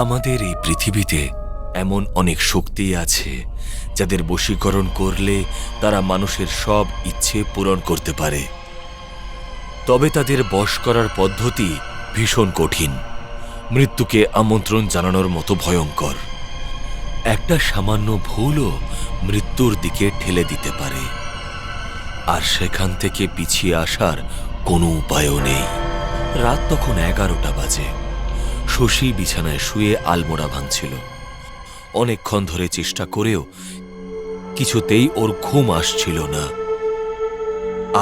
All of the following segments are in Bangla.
আমাদের এই পৃথিবীতে এমন অনেক শক্তি আছে যাদের বশীকরণ করলে তারা মানুষের সব ইচ্ছে পূরণ করতে পারে। তবে তাদের বশ করার পদ্ধতি ভীষণ কঠিন, মৃত্যুকে আমন্ত্রণ জানানোর মতো ভয়ঙ্কর। একটা সামান্য ভুলও মৃত্যুর দিকে ঠেলে দিতে পারে, আর সেখান থেকে পিছিয়ে আসার কোনো উপায়ও নেই। রাত তখন 11টা বাজে। শশী বিছানায় শুয়ে আলমোড়া ভাঙছিল। অনেকক্ষণ ধরে চেষ্টা করেও কিছুতেই ওর ঘুম আসছিল না।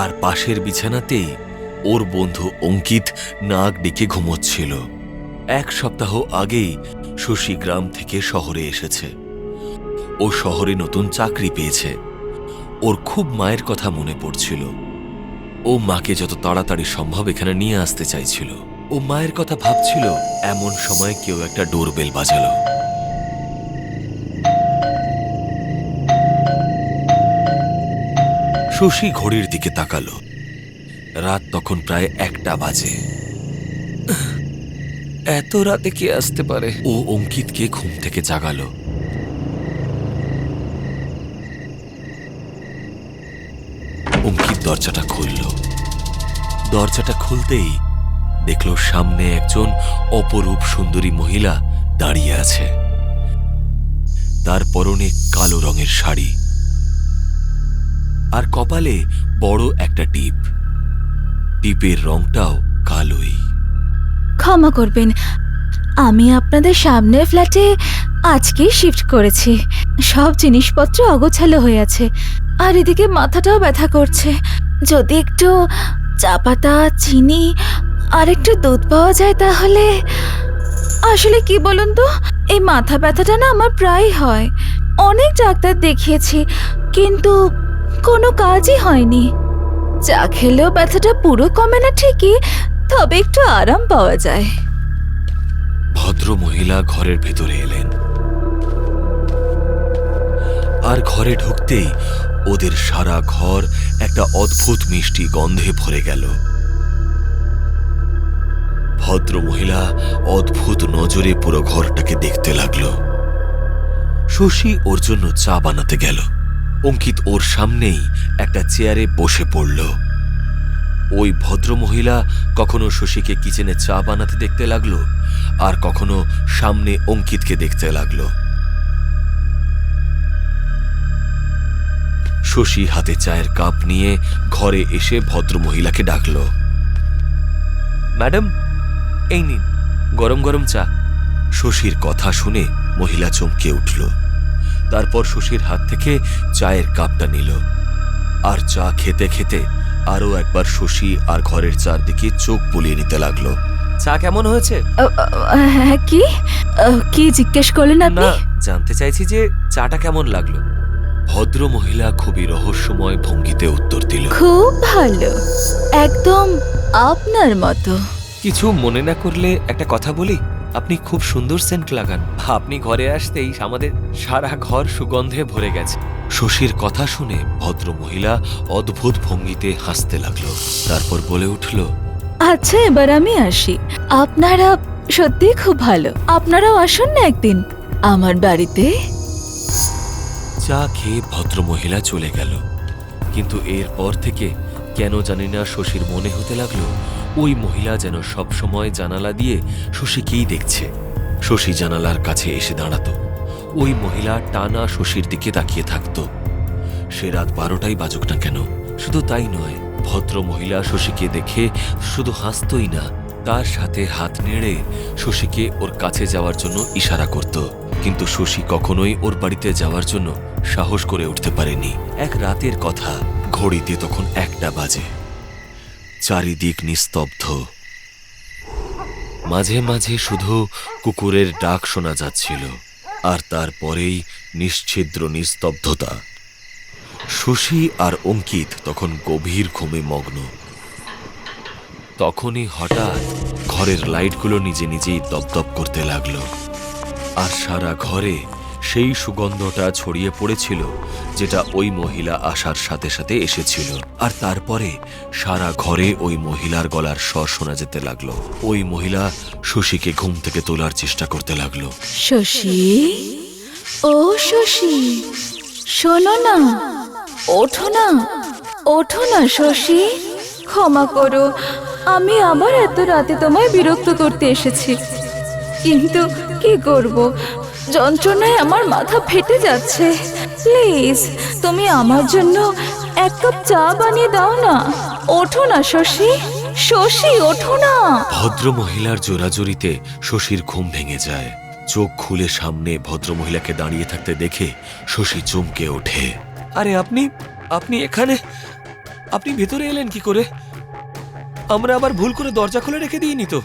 আর পাশের বিছানাতেই ওর বন্ধু অঙ্কিত নাক ডেকে ঘুমোচ্ছিল। 1 সপ্তাহ আগেই শশী গ্রাম থেকে শহরে এসেছে। ও শহরে নতুন চাকরি পেয়েছে। ওর খুব মায়ের কথা মনে পড়ছিল। ও মাকে যত তাড়াতাড়ি সম্ভব এখানে নিয়ে আসতে চাইছিল। ও মায়ের কথা ভাবছিল, এমন সময় কেউ একটা ডোরবেল বাজালো। শশী ঘড়ির দিকে তাকালো। রাত তখন প্রায় 1টা বাজে। এত রাতে কে আসতে পারে? ও অঙ্কিতকে ঘুম থেকে জাগালো। অঙ্কিত দরজাটা খুলল। দরজাটা খুলতেই দেখল সামনে একজন অপরূপ সুন্দরী মহিলা দাঁড়িয়ে আছে। তার পরনে কালো রঙের শাড়ি আর কপালে বড় একটা টিপ। টিপের রংটাও কালোই। ক্ষমা করবেন, আমি আপনাদের সামনের ফ্ল্যাটে আজকেই শিফট করেছি। সব জিনিসপত্র অগোছালো হয়ে আছে, আর এদিকে মাথাটাও ব্যথা করছে। যদি একটু চা পাতা, চিনি আর একটু দুধ পাওয়া যায় তাহলে। আসলে কি বলুন তো, এই মাথা ব্যথাটা না আমার প্রায় হয়। অনেক ডাক্তার দেখিয়েছি, কিন্তু কোনো কাজই হয়নি। চা খেলেও ব্যথাটা পুরো কমে না ঠিকই, তবে একটু আরাম পাওয়া যায়। ভদ্র মহিলা ঘরের ভেতরে এলেন, আর ঘরে ঢুকতেই ওদের সারা ঘর একটা অদ্ভুত মিষ্টি গন্ধে ভরে গেল। ভদ্র মহিলা অদ্ভুত নজরে পুরো ঘরটাকে দেখতে লাগলো। শশী ওর জন্য চা বানাতে গেল। অঙ্কিত ওর সামনেই একটা চেয়ারে বসে পড়ল। ওই ভদ্র মহিলা কখনো শশীকে কিচেনে চা বানাতে দেখতে লাগলো, আর কখনো সামনে অঙ্কিতকে দেখতে লাগলো। শশী হাতে চায়ের কাপ নিয়ে ঘরে এসে ভদ্র মহিলাকে ডাকল। ম্যাডাম, এই নিন গরম গরম চা। শশীর কথা শুনে মহিলা চমকে উঠল। তারপর শশীর হাত থেকে চায়ের কাপটা নিল, আর চা খেতে খেতে আরো একবার শশী আর ঘরের চারদিকে চোখ বুলিয়ে নিতে লাগলো। চা কেমন হয়েছে? কি কি জিজ্ঞেস করলেন আপনি? না, জানতে চাইছি যে চাটা কেমন লাগলো। ভদ্র মহিলা খুবই রহস্যময় ভঙ্গিতে উত্তর দিল, খুব ভালো, একদম আপনার মতো। কিছু মনে না করলে একটা কথা বলি? আপনি খুব সুন্দর সেন্ট লাগান। আপনি ঘরে আসতেই আমাদের সারা ঘর সুগন্ধে ভরে গেছে। শশীর কথা শুনে ভদ্র মহিলা অদ্ভুত ভঙ্গিতে হাসতে লাগলো। তারপর বলে উঠল, আচ্ছা এবার আমি আসি। আপনারা সত্যি খুব ভালো। আপনারাও আসুন না একদিন আমার বাড়িতে। চা খেয়ে ভদ্র মহিলা চলে গেল। কিন্তু এরপর থেকে কেন জানি না শশীর মনে হতে লাগলো ওই মহিলা যেন সব সময় জানালা দিয়ে শশীকেই দেখছে। শশী জানালার কাছে এসে দাঁড়াতো। ওই মহিলা টানা শশীর দিকে তাকিয়ে থাকত। সে রাত 12টাই বাজুক না কেন। শুধু তাই নয়, ভদ্র মহিলা শশীকে দেখে শুধু হাসতই না, তার সাথে হাত নেড়ে শশীকে ওর কাছে যাওয়ার জন্য ইশারা করত। কিন্তু শশী কখনোই ওর বাড়িতে যাওয়ার জন্য সাহস করে উঠতে পারেনি। এক রাতের কথা, ঘড়িতে তখন 1টা বাজে। চারিদিক নিস্তব্ধ। মাঝে মাঝে শুধু কুকুরের ডাক শোনা যাচ্ছিল, আর তারপরেই নিশ্ছিদ্র নিস্তব্ধতা। শশী আর অঙ্কিত তখন গভীর ঘুমে মগ্ন। তখনই হঠাৎ ঘরের লাইটগুলো নিজে নিজেই দপদপ করতে লাগলো, আর সারা ঘরে সেই সুগন্ধটা ছড়িয়ে পড়েছিল যেটা ওই মহিলা আসার সাথে সাথে এসেছিল। আর তারপরে সারা ঘরে ওই মহিলার গলার স্বর শোনা যেতে লাগলো। ওই মহিলা শশীকে ঘুম থেকে তোলার চেষ্টা করতে লাগলো। শশী, ও শশী, শোনো না, ওঠো না, ওঠো না শশী। ক্ষমা করো, আমি আবার এত রাতে তোমায় বিরক্ত করতে এসেছি, কিন্তু কি করব, যন্ত্রণায় আমার মাথা ফেটে যাচ্ছে। প্লিজ তুমি আমার জন্য এক কাপ চা বানিয়ে দাও না। ওঠো না শশী, শশী ওঠো না। ভদ্র মহিলার জোরাজোরিতে শশীর ঘুম ভেঙে যায়। চোখ খুলে সামনে ভদ্রমহিলাকে দাঁড়িয়ে থাকতে দেখে শশী চমকে ওঠে। আরে আপনি আপনি এখানে, আপনি ভেতরে এলেন কি করে? আমরা আবার ভুল করে দরজা খুলে রেখে দিইনি তো?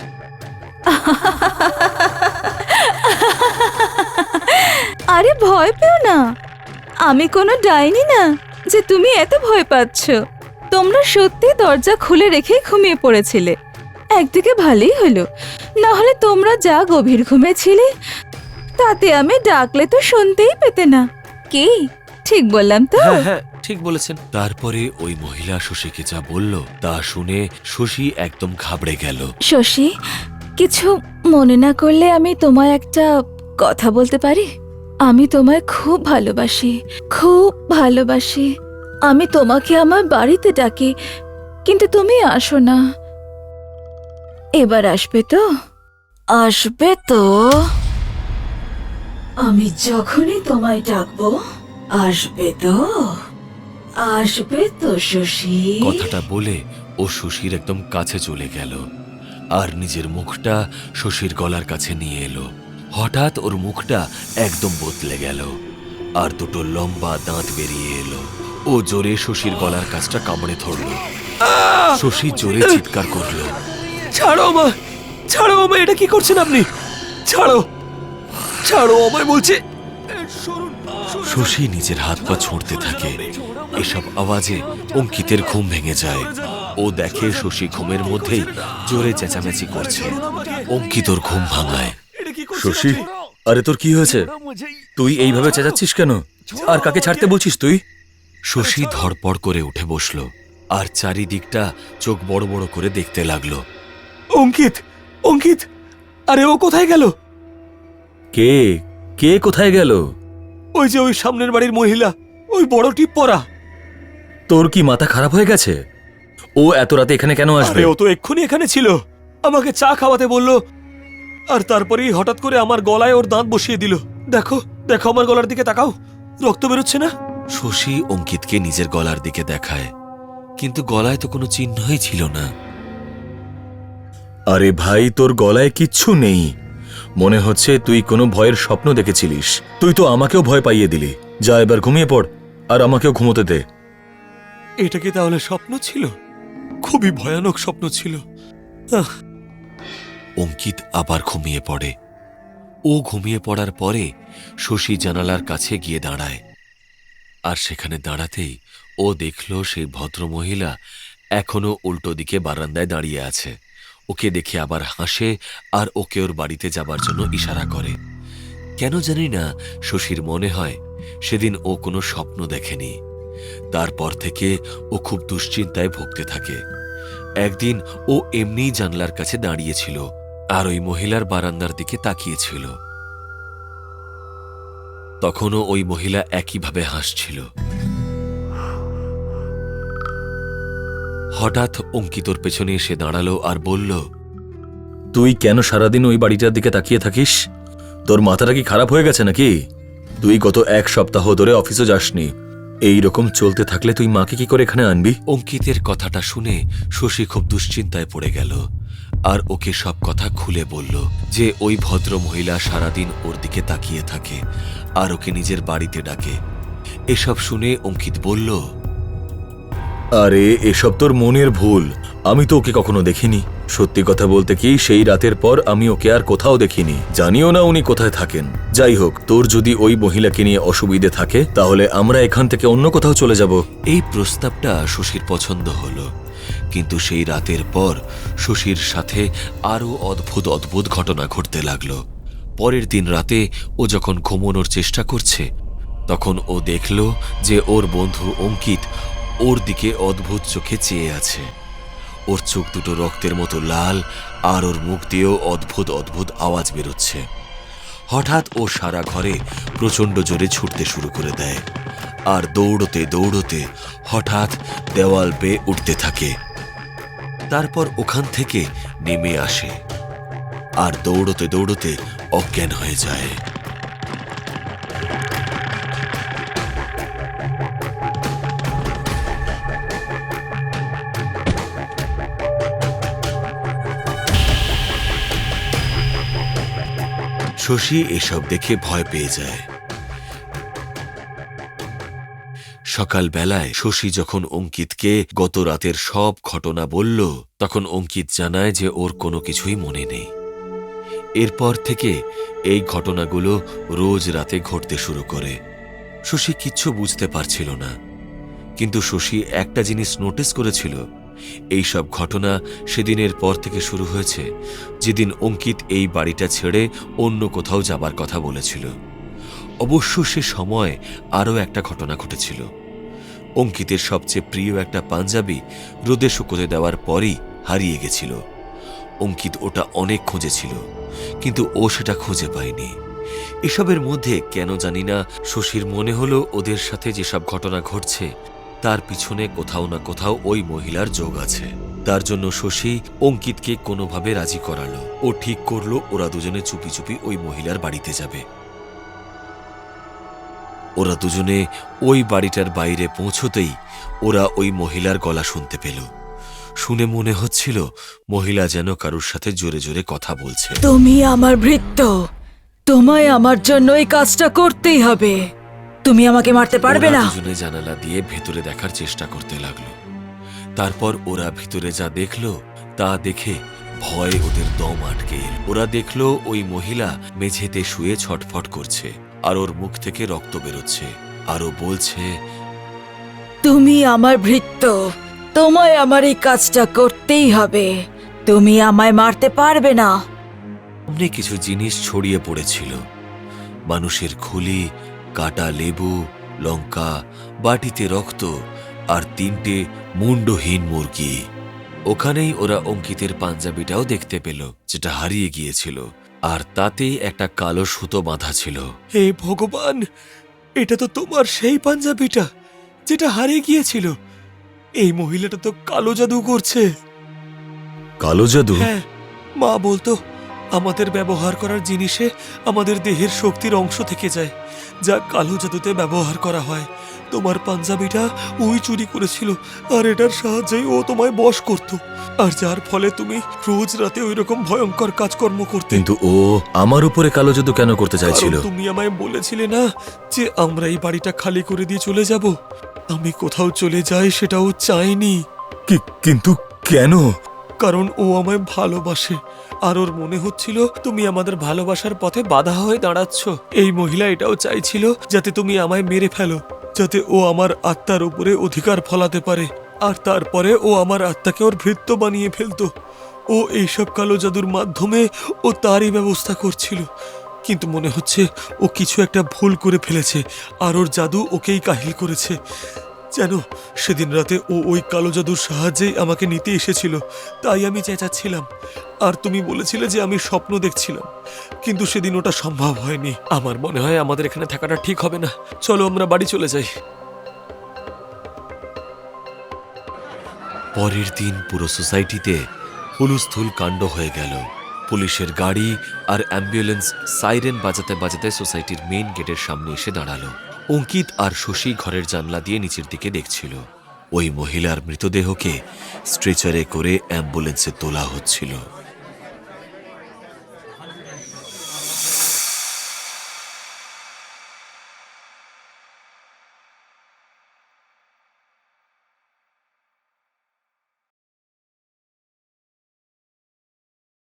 আরে ভয় পেও না, আমি কোনো ডাইনি না যে তুমি এত ভয় পাচ্ছ। তোমরা সত্যি দরজা খুলে রেখে ঘুমিয়ে পড়েছিলে। একদিকে ভালোই হলো, না হলে তোমরা যা গভীর ঘুমেছিলে তাতে আমি ডাকলে তো শুনতেই পেতে না। কি ঠিক বললাম তো? হ্যাঁ হ্যাঁ, ঠিক বলেছেন। তারপরে ওই মহিলা শশীকে যা বলল তা শুনে শশী একদম ঘাবড়ে গেল। শশী, কিছু মনে না করলে আমি তোমায় একটা কথা বলতে পারি? আমি তোমায় খুব ভালোবাসি, খুব ভালোবাসি। আমি তোমাকে আমার বাড়িতে ডাকি, কিন্তু তুমি আসো না। এবার আসবে তো? আসবে তো? আমি যখনই তোমায় ডাকবো আসবে তো? আসবে তো শশী? কথাটা বলে ও শশীর একদম কাছে চলে গেল আর নিজের মুখটা শশীর গলার কাছে নিয়ে এলো। হঠাৎ ওর মুখটা একদম বদলে গেল আর দুটো লম্বা দাঁত বেরিয়ে এলো। ও জোরে শশীর গলার কাছটা কামড়ে ধরল। শশী জোরে চিৎকার করলো, ছাড়ো আমায়, ছাড়ো আমায়, এটা কি করছেন আপনি? ছাড়ো, ছাড়ো আমায় বলছে। শশী নিজের হাত পা ছুঁড়তে থাকে। এসব আওয়াজে অঙ্কিতের ঘুম ভেঙে যায়। ও দেখে শশী ঘুমের মধ্যেই জোরে চেঁচামেচি করছে। অঙ্কিতর ঘুম ভাঙায়। শশী, আরে তোর কি হয়েছে? তুই এইভাবে চেঁচাচ্ছিস কেন? আর কাকে ছাড়তে বলছিস তুই? শশী ধড়পড় করে উঠে বসল আর চারিদিকটা চোখ বড় বড় করে দেখতে লাগলো। অঙ্কিত, অঙ্কিত, আরে ও কোথায় গেল? কে কে কোথায় গেল? ওই যে ওই সামনের বাড়ির মহিলা, ওই বড় টিপ পরা। তোর কি মাথা খারাপ হয়ে গেছে? ও এত রাতে এখানে কেন আসবে? আরে ও তো এক্ষুনি এখানে ছিল, আমাকে চা খাওয়াতে বললো, আর তারপরেই হঠাৎ করে আমার গলায় ওর দাঁত বসিয়ে দিল। দেখো দেখো, আমার গলার দিকে তাকাও, রক্ত বেরোচ্ছে না? শশী অঙ্কিতকে নিজের গলার দিকে দেখায়, কিন্তু গলায় তো কোনো চিহ্নই ছিল না। আরে ভাই, তোর গলায় কিচ্ছু নেই। মনে হচ্ছে তুই কোনো ভয়ের স্বপ্ন দেখেছিলিস। তুই তো আমাকেও ভয় পাইয়ে দিলি। যা এবার ঘুমিয়ে পড় আর আমাকেও ঘুমোতে দে। এটা কি তাহলে স্বপ্ন ছিল? খুবই ভয়ানক স্বপ্ন ছিল। অঙ্কিত আবার ঘুমিয়ে পড়ে। ও ঘুমিয়ে পড়ার পরে শশী জানালার কাছে গিয়ে দাঁড়ায়, আর সেখানে দাঁড়াতেই ও দেখল সেই ভদ্রমহিলা এখনো উল্টো দিকে বারান্দায় দাঁড়িয়ে আছে। ওকে দেখে আবার হাসে আর ওকে ওর বাড়িতে যাবার জন্য ইশারা করে। কেন জানি না শশীর মনে হয় সেদিন ও কোনো স্বপ্ন দেখেনি। তারপর থেকে ও খুব দুশ্চিন্তায় ভুগতে থাকে। একদিন ও এমনিই জানলার কাছে দাঁড়িয়েছিল আর ওই মহিলার বারান্দার দিকে তাকিয়েছিল। তখনও ওই মহিলা একইভাবে হাসছিল। হঠাৎ অঙ্কিতর পেছনে এসে দাঁড়ালো আর বলল, তুই কেন সারাদিন ওই বাড়িটার দিকে তাকিয়ে থাকিস? তোর মাথাটা কি খারাপ হয়ে গেছে নাকি? তুই গত এক সপ্তাহ ধরে অফিসে যাসনি। এই রকম চলতে থাকলে তুই মাকে কি করে এখানে আনবি? অঙ্কিতের কথাটা শুনে শশী খুব দুশ্চিন্তায় পড়ে গেল আর ওকে সব কথা খুলে বলল যে ওই ভদ্র মহিলা সারাদিন ওর দিকে তাকিয়ে থাকে আর ওকে নিজের বাড়িতে ডাকে। এসব শুনে অঙ্কিত বলল, আরে এসব তোর মনের ভুল। আমি তো ওকে কখনো দেখিনি। সত্যি কথা বলতে কি, সেই রাতের পর আমি ওকে আর কোথাও দেখিনি। জানিও না উনি কোথায় থাকেন। যাই হোক, তোর যদি ওই মহিলাকে নিয়ে অসুবিধে থাকে তাহলে আমরা এখান থেকে অন্য কোথাও চলে যাব। এই প্রস্তাবটা শশীর পছন্দ হলো, কিন্তু সেই রাতের পর শশীর সাথে আরো অদ্ভুত অদ্ভুত ঘটনা ঘটতে লাগলো। পরের দিন রাতে ও যখন ঘুমানোর চেষ্টা করছে তখন ও দেখল যে ওর বন্ধু অঙ্কিত ওর দিকে অদ্ভুত চোখে চেয়ে আছে। ওর চোখ দুটো রক্তের মতো লাল আর ওর মুখ দিয়েও অদ্ভুত অদ্ভুত আওয়াজ বেরোচ্ছে। হঠাৎ ও সারা ঘরে প্রচণ্ড জোরে ছুটতে শুরু করে দেয় আর দৌড়তে দৌড়তে হঠাৎ দেওয়াল বেয়ে উঠতে থাকে। তারপর ওখান থেকে নেমে আসে আর দৌড়তে দৌড়তে অজ্ঞান হয়ে যায়। শশী এসব দেখে ভয় পেয়ে যায়। সকালবেলায় শশী যখন অঙ্কিতকে গত রাতের সব ঘটনা বলল তখন অঙ্কিত জানায় যে ওর কোনো কিছুই মনে নেই। এরপর থেকে এই ঘটনাগুলো রোজ রাতে ঘটতে শুরু করে। শশী কিচ্ছু বুঝতে পারছিল না, কিন্তু শশী একটা জিনিস নোটিস করেছিল, এই সব ঘটনা সেদিনের পর থেকে শুরু হয়েছে যেদিন অঙ্কিত এই বাড়িটা ছেড়ে অন্য কোথাও যাবার কথা বলেছিল। অবশ্য সে সময় আরও একটা ঘটনা ঘটেছিল। অঙ্কিতের সবচেয়ে প্রিয় একটা পাঞ্জাবি রোদে শুকোতে দেওয়ার পরই হারিয়ে গেছিল। অঙ্কিত ওটা অনেক খুঁজেছিল, কিন্তু ও সেটা খুঁজে পায়নি। এসবের মধ্যে কেন জানি না শশীর মনে হলো ওদের সাথে যেসব ঘটনা ঘটছে তার পিছনে কোথাও না কোথাও ওই মহিলার যোগ আছে। তার জন্য শশী অঙ্কিতকে কোনোভাবে রাজি করালো। ও ঠিক করলো ওরা দুজনে চুপি চুপি ওই মহিলার বাড়িতে যাবে। ওরা দুজনে ওই বাড়িটার বাইরে পৌঁছতেই ওরা ওই মহিলার গলা শুনতে পেল। শুনে মনে হচ্ছিল মহিলা যেন কারুর সাথে জোরে জোরে কথা বলছে। তুমি আমার ভৃত্য, তোমায় আমার জন্য এই কাজটা করতেই হবে। তুমি আমাকে মারতে পারবে না। ওরা দুজনে জানালা দিয়ে ভেতরে দেখার চেষ্টা করতে লাগলো। তারপর ওরা ভিতরে যা দেখলো তা দেখে ভয় ওদের দম আটকে এল। ওরা দেখলো ওই মহিলা মেঝেতে শুয়ে ছটফট করছে আর ওর মুখ থেকে রক্ত বেরোচ্ছে, আরও বলছে, তুমি আমার ভৃত্য, তোমায় আমার এই কাজটা করতেই হবে। তুমি আমায় মারতে পারবে না। সামনে কিছু জিনিস ছড়িয়ে পড়েছিল, মানুষের খুলি, কাটা লেবু, লঙ্কা, বাটিতে রক্ত আর 3টে মুন্ডহীন মুরগি। ওখানেই ওরা অঙ্কিতের পাঞ্জাবিটাও দেখতে পেল যেটা হারিয়ে গিয়েছিল, আর তাতেই একটা কালো সুতো বাঁধা ছিল। হে ভগবান, এটা তো তোমার সেই পাঞ্জাবিটা যেটা হারিয়ে গিয়েছিল। এই মহিলাটা তো কালো জাদু করছে। কালো জাদু? হ্যাঁ, মা বলতো আমাদের ব্যবহার করার জিনিসে আমাদের দেহের শক্তির অংশ থেকে যায়, যা কালো জাদুতে ব্যবহার করা হয়। তোমার পাঞ্জাবিটা ওই চুরি করেছিল আর এটার সাহায্যেই ও তোমায় বশ করত, আর যার ফলে তুমি রোজ রাতে ওই রকম ভয়ঙ্কর কাজকর্ম করতে। কিন্তু ও আমার উপরে কালো জাদু কেন করতে চাইছিল? কারণ তুমি আমায় বলেছিলে না যে আমরা এই বাড়িটা খালি করে দিয়ে চলে যাব। আমি কোথাও চলে যাই সেটাও চাইনি। কিন্তু কেন? কারণ ও আমায় ভালোবাসে আর ওর মনে হচ্ছিল তুমি আমাদের ভালোবাসার পথে বাধা হয়ে দাঁড়াচ্ছ। এই মহিলা এটাও চাইছিল যাতে তুমি আমায় মেরে ফেলো, যাতে ও আমার আত্মার উপরে অধিকার ফলাতে পারে, আর তারপরে ও আমার আত্মাকে ওর ভৃত্য বানিয়ে ফেলতো। ও এইসব কালো জাদুর মাধ্যমে ও তারই ব্যবস্থা করছিল। কিন্তু মনে হচ্ছে ও কিছু একটা ভুল করে ফেলেছে আর ওর জাদু ওকেই কাহিল করেছে। যেন সেদিন রাতে ও ওই কালো জাদুর সাহায্যেই আমাকে নিতে এসেছিল, তাই আমি চেঁচাচ্ছিলাম। আর তুমি বলেছিলে যে আমি স্বপ্ন দেখছিলাম, কিন্তু সেদিন ওটা সম্ভব হয়নি। আমার মনে হয় আমাদের এখানে থাকাটা ঠিক হবে না। চলো আমরা বাড়ি চলে যাই। পরের দিন পুরো সোসাইটিতে হুলুস্থুল কাণ্ড হয়ে গেল। পুলিশের গাড়ি আর অ্যাম্বুলেন্স সাইরেন বাজাতে বাজাতে সোসাইটির মেইন গেটের সামনে এসে দাঁড়ালো। অঙ্কিত আর শশী ঘরের জানলা দিয়ে নিচের দিকে দেখছিল। ওই মহিলার মৃতদেহকে স্ট্রেচারে করে অ্যাম্বুলেন্সে তোলা হচ্ছিল।